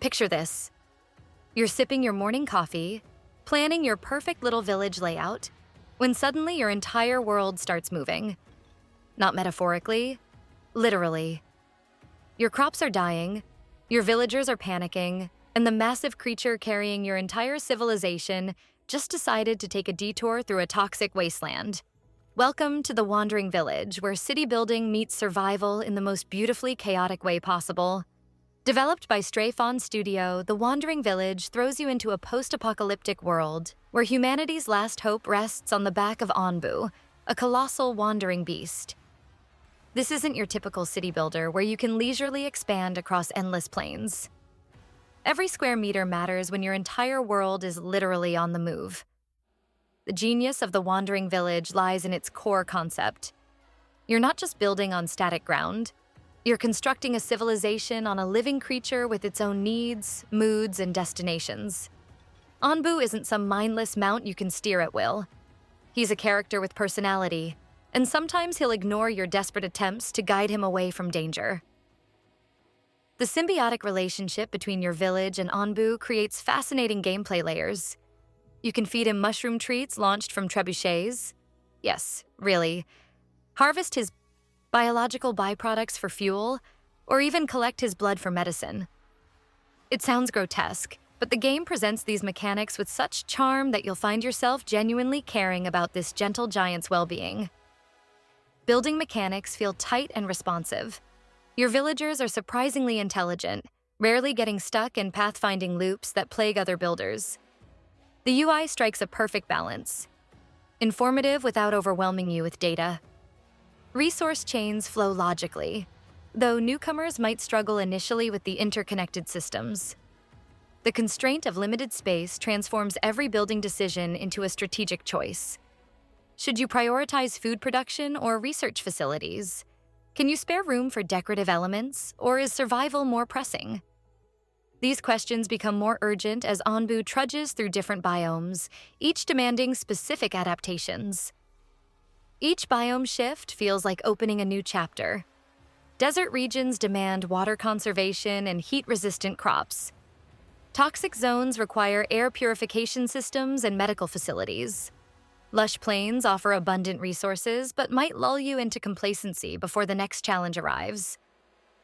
Picture this. You're sipping your morning coffee, planning your perfect little village layout, when suddenly your entire world starts moving. Not metaphorically, literally. Your crops are dying, your villagers are panicking, and the massive creature carrying your entire civilization just decided to take a detour through a toxic wasteland. Welcome to the Wandering Village, where city building meets survival in the most beautifully chaotic way possible. Developed by Stray Fawn Studio, the Wandering Village throws you into a post-apocalyptic world where humanity's last hope rests on the back of Onbu, a colossal wandering beast. This isn't your typical city builder where you can leisurely expand across endless plains. Every square meter matters when your entire world is literally on the move. The genius of the Wandering Village lies in its core concept. You're not just building on static ground. You're constructing a civilization on a living creature with its own needs, moods, and destinations. Onbu isn't some mindless mount you can steer at will. He's a character with personality, and sometimes he'll ignore your desperate attempts to guide him away from danger. The symbiotic relationship between your village and Onbu creates fascinating gameplay layers. You can feed him mushroom treats launched from trebuchets. Yes, really. Harvest his biological byproducts for fuel, or even collect his blood for medicine. It sounds grotesque, but the game presents these mechanics with such charm that you'll find yourself genuinely caring about this gentle giant's well-being. Building mechanics feel tight and responsive. Your villagers are surprisingly intelligent, rarely getting stuck in pathfinding loops that plague other builders. The UI strikes a perfect balance. Informative without overwhelming you with data. Resource chains flow logically, though newcomers might struggle initially with the interconnected systems. The constraint of limited space transforms every building decision into a strategic choice. Should you prioritize food production or research facilities? Can you spare room for decorative elements, or is survival more pressing? These questions become more urgent as Onbu trudges through different biomes, each demanding specific adaptations. Each biome shift feels like opening a new chapter. Desert regions demand water conservation and heat-resistant crops. Toxic zones require air purification systems and medical facilities. Lush plains offer abundant resources, but might lull you into complacency before the next challenge arrives.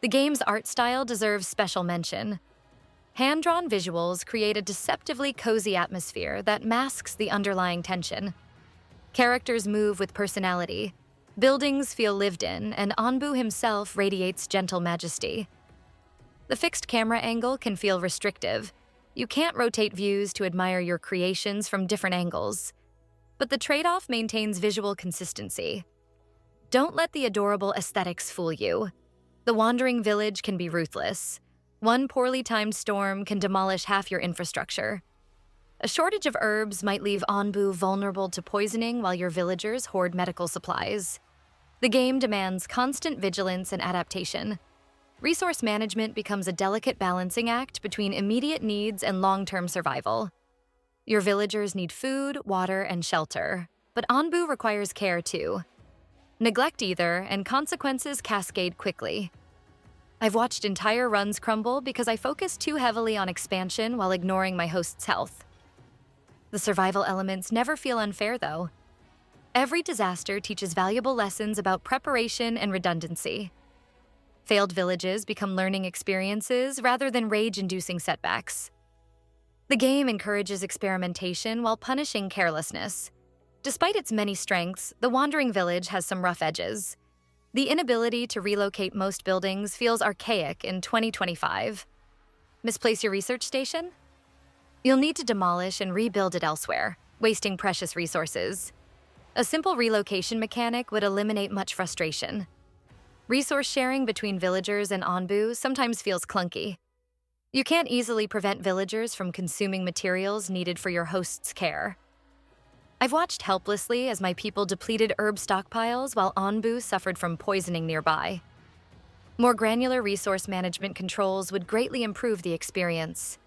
The game's art style deserves special mention. Hand-drawn visuals create a deceptively cozy atmosphere that masks the underlying tension. Characters move with personality. Buildings feel lived in, and Onbu himself radiates gentle majesty. The fixed camera angle can feel restrictive. You can't rotate views to admire your creations from different angles. But the trade-off maintains visual consistency. Don't let the adorable aesthetics fool you. The Wandering Village can be ruthless. One poorly timed storm can demolish half your infrastructure. A shortage of herbs might leave Onbu vulnerable to poisoning while your villagers hoard medical supplies. The game demands constant vigilance and adaptation. Resource management becomes a delicate balancing act between immediate needs and long-term survival. Your villagers need food, water, and shelter, but Onbu requires care too. Neglect either, and consequences cascade quickly. I've watched entire runs crumble because I focused too heavily on expansion while ignoring my host's health. The survival elements never feel unfair, though. Every disaster teaches valuable lessons about preparation and redundancy. Failed villages become learning experiences rather than rage-inducing setbacks. The game encourages experimentation while punishing carelessness. Despite its many strengths, the Wandering Village has some rough edges. The inability to relocate most buildings feels archaic in 2025. Misplace your research station? You'll need to demolish and rebuild it elsewhere, wasting precious resources. A simple relocation mechanic would eliminate much frustration. Resource sharing between villagers and Onbu sometimes feels clunky. You can't easily prevent villagers from consuming materials needed for your host's care. I've watched helplessly as my people depleted herb stockpiles while Onbu suffered from poisoning nearby. More granular resource management controls would greatly improve the experience.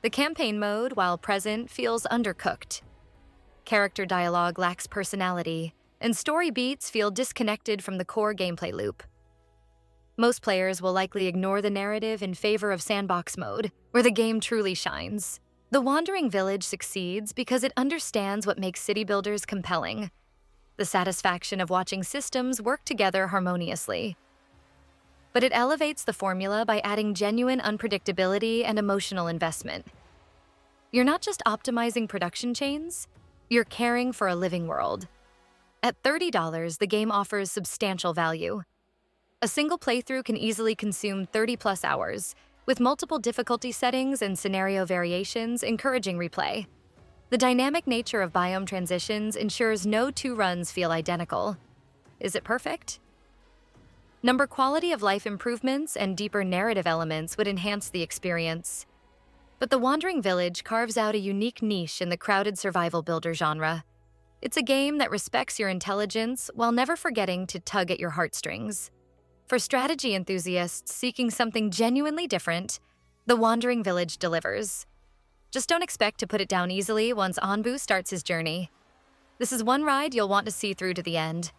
The campaign mode, while present, feels undercooked. Character dialogue lacks personality, and story beats feel disconnected from the core gameplay loop. Most players will likely ignore the narrative in favor of sandbox mode, where the game truly shines. The Wandering Village succeeds because it understands what makes city builders compelling: the satisfaction of watching systems work together harmoniously. But it elevates the formula by adding genuine unpredictability and emotional investment. You're not just optimizing production chains, you're caring for a living world. At $30, the game offers substantial value. A single playthrough can easily consume 30+ hours, with multiple difficulty settings and scenario variations encouraging replay. The dynamic nature of biome transitions ensures no two runs feel identical. Is it perfect? Quality of life improvements and deeper narrative elements would enhance the experience. But the Wandering Village carves out a unique niche in the crowded survival builder genre. It's a game that respects your intelligence while never forgetting to tug at your heartstrings. For strategy enthusiasts seeking something genuinely different, the Wandering Village delivers. Just don't expect to put it down easily once Onbu starts his journey. This is one ride you'll want to see through to the end.